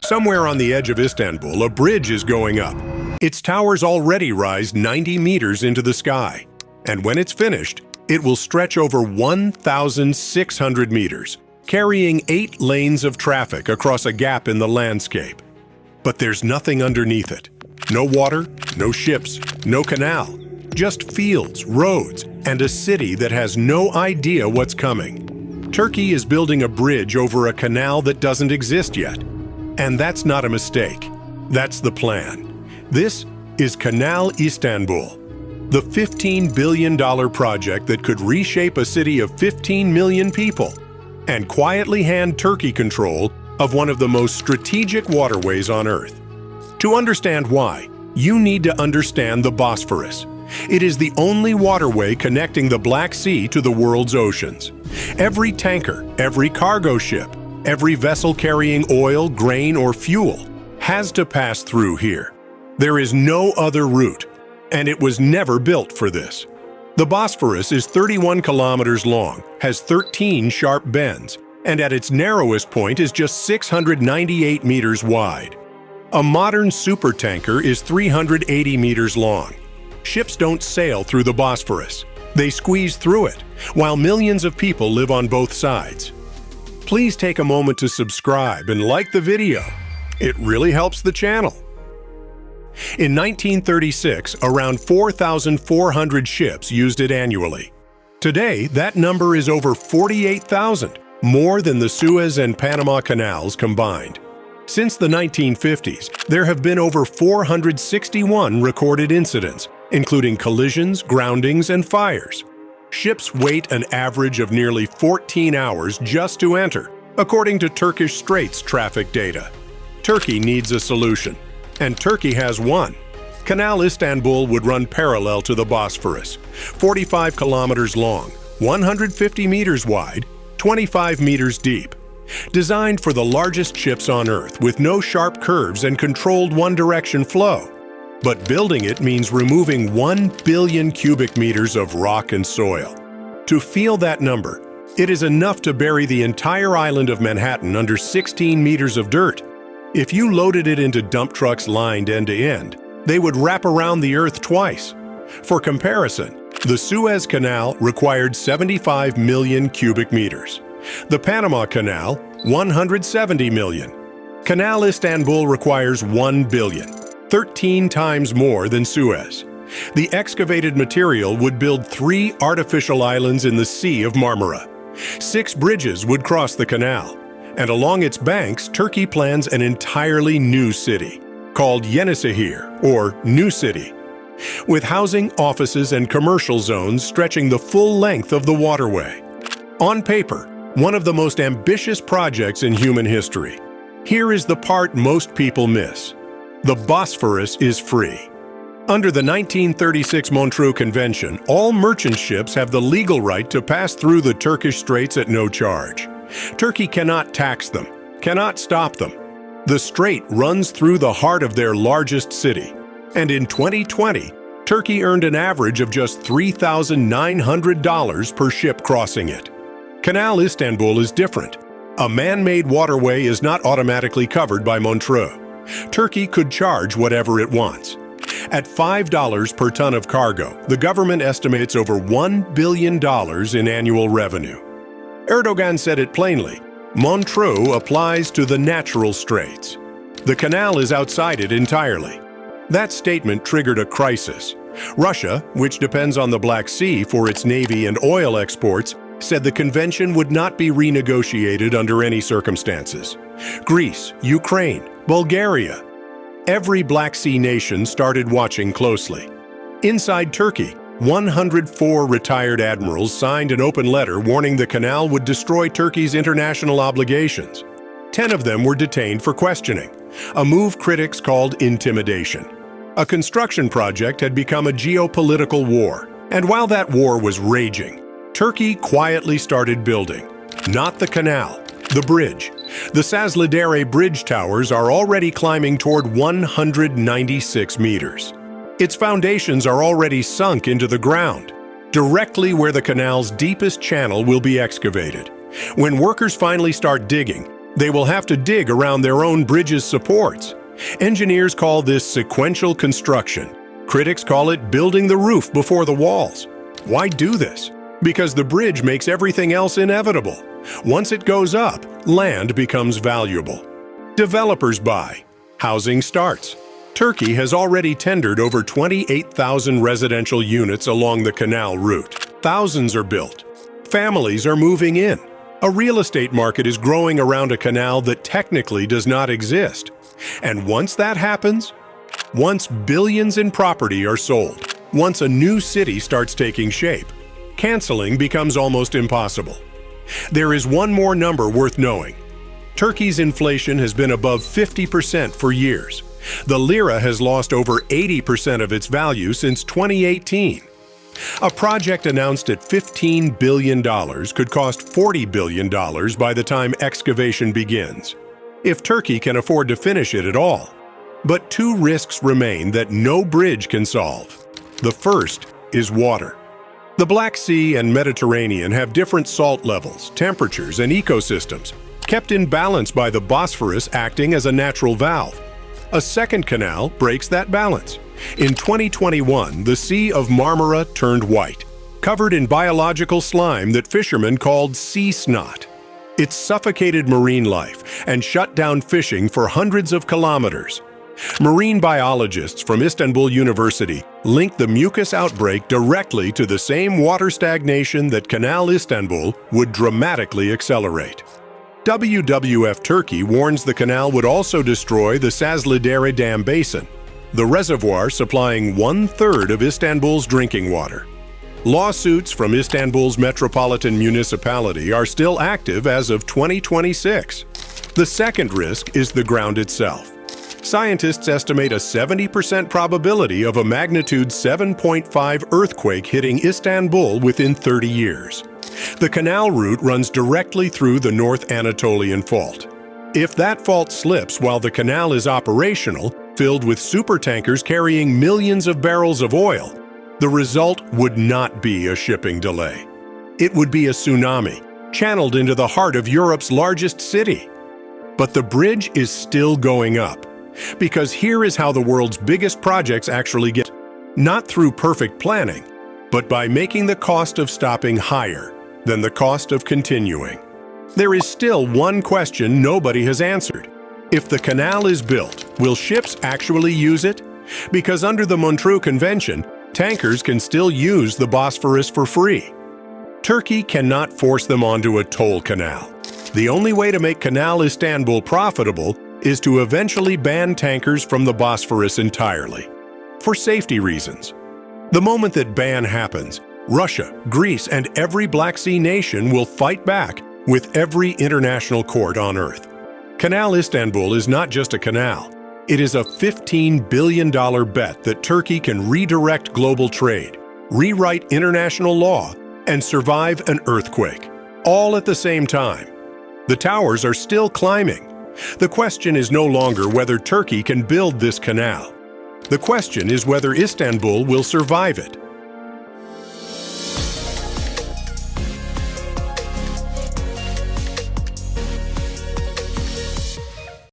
Somewhere on the edge of Istanbul, a bridge is going up. Its towers already rise 90 meters into the sky. And when it's finished, it will stretch over 1,600 meters, carrying 8 lanes of traffic across a gap in the landscape. But there's nothing underneath it. No water, no ships, no canal. Just fields, roads, and a city that has no idea what's coming. Turkey is building a bridge over a canal that doesn't exist yet. And that's not a mistake. That's the plan. This is Canal Istanbul, the $15 billion project that could reshape a city of 15 million people and quietly hand Turkey control of one of the most strategic waterways on Earth. To understand why, you need to understand the Bosphorus. It is the only waterway connecting the Black Sea to the world's oceans. Every tanker, every cargo ship, every vessel carrying oil, grain, or fuel has to pass through here. There is no other route, and it was never built for this. The Bosphorus is 31 kilometers long, has 13 sharp bends, and at its narrowest point is just 698 meters wide. A modern supertanker is 380 meters long. Ships don't sail through the Bosphorus. They squeeze through it, while millions of people live on both sides. Please take a moment to subscribe and like the video. It really helps the channel. In 1936, around 4,400 ships used it annually. Today, that number is over 48,000, more than the Suez and Panama canals combined. Since the 1950s, there have been over 461 recorded incidents, including collisions, groundings, and fires. Ships wait an average of nearly 14 hours just to enter, according to Turkish Straits traffic data. Turkey needs a solution, and Turkey has one. Canal Istanbul would run parallel to the Bosphorus, 45 kilometers long, 150 meters wide, 25 meters deep. Designed for the largest ships on Earth with no sharp curves and controlled one-direction flow. But building it means removing 1 billion cubic meters of rock and soil. To feel that number, it is enough to bury the entire island of Manhattan under 16 meters of dirt. If you loaded it into dump trucks lined end to end, they would wrap around the Earth twice. For comparison, the Suez Canal required 75 million cubic meters. The Panama Canal, 170 million. Canal Istanbul requires 1 billion. 13 times more than Suez. The excavated material would build 3 artificial islands in the Sea of Marmara. 6 bridges would cross the canal, and along its banks, Turkey plans an entirely new city, called Yenisehir, or New City, with housing, offices, and commercial zones stretching the full length of the waterway. On paper, one of the most ambitious projects in human history. Here is the part most people miss. The Bosphorus is free. Under the 1936 Montreux Convention, all merchant ships have the legal right to pass through the Turkish straits at no charge. Turkey cannot tax them, cannot stop them. The strait runs through the heart of their largest city. And in 2020, Turkey earned an average of just $3,900 per ship crossing it. Canal Istanbul is different. A man-made waterway is not automatically covered by Montreux. Turkey could charge whatever it wants. At $5 per ton of cargo, the government estimates over $1 billion in annual revenue. Erdogan said it plainly, Montreux applies to the natural straits. The canal is outside it entirely. That statement triggered a crisis. Russia, which depends on the Black Sea for its navy and oil exports, said the convention would not be renegotiated under any circumstances. Greece, Ukraine, Bulgaria. Every Black Sea nation started watching closely. Inside Turkey, 104 retired admirals signed an open letter warning the canal would destroy Turkey's international obligations. 10 of them were detained for questioning, a move critics called intimidation. A construction project had become a geopolitical war, and while that war was raging, Turkey quietly started building. Not the canal, the bridge. The Sazlıdere Bridge towers are already climbing toward 196 meters. Its foundations are already sunk into the ground, directly where the canal's deepest channel will be excavated. When workers finally start digging, They will have to dig around their own bridge's supports. Engineers call this sequential construction. Critics call it building the roof before the walls. Why do this? Because the bridge makes everything else inevitable. Once it goes up, land becomes valuable. Developers buy. Housing starts. Turkey has already tendered over 28,000 residential units along the canal route. Thousands are built. Families are moving in. A real estate market is growing around a canal that technically does not exist. And once that happens, once billions in property are sold, once a new city starts taking shape, canceling becomes almost impossible. There is one more number worth knowing. Turkey's inflation has been above 50% for years. The lira has lost over 80% of its value since 2018. A project announced at $15 billion could cost $40 billion by the time excavation begins, if Turkey can afford to finish it at all. But two risks remain that no bridge can solve. The first is water. The Black Sea and Mediterranean have different salt levels, temperatures, and ecosystems, kept in balance by the Bosphorus acting as a natural valve. A second canal breaks that balance. In 2021, the Sea of Marmara turned white, covered in biological slime that fishermen called sea snot. It suffocated marine life and shut down fishing for hundreds of kilometers. Marine biologists from Istanbul University linked the mucus outbreak directly to the same water stagnation that Canal Istanbul would dramatically accelerate. WWF Turkey warns the canal would also destroy the Sazlıdere Dam basin, the reservoir supplying 1/3 of Istanbul's drinking water. Lawsuits from Istanbul's metropolitan municipality are still active as of 2026. The second risk is the ground itself. Scientists estimate a 70% probability of a magnitude 7.5 earthquake hitting Istanbul within 30 years. The canal route runs directly through the North Anatolian Fault. If that fault slips while the canal is operational, filled with supertankers carrying millions of barrels of oil, the result would not be a shipping delay. It would be a tsunami, channeled into the heart of Europe's largest city. But the bridge is still going up, because here is how the world's biggest projects actually get, not through perfect planning, but by making the cost of stopping higher than the cost of continuing. There is still one question nobody has answered. If the canal is built, will ships actually use it? Because under the Montreux Convention, tankers can still use the Bosphorus for free. Turkey cannot force them onto a toll canal. The only way to make Canal Istanbul profitable is to eventually ban tankers from the Bosphorus entirely, for safety reasons. The moment that ban happens, Russia, Greece, and every Black Sea nation will fight back with every international court on Earth. Canal Istanbul is not just a canal. It is a $15 billion bet that Turkey can redirect global trade, rewrite international law, and survive an earthquake, all at the same time. The towers are still climbing. The question is no longer whether Turkey can build this canal. The question is whether Istanbul will survive it.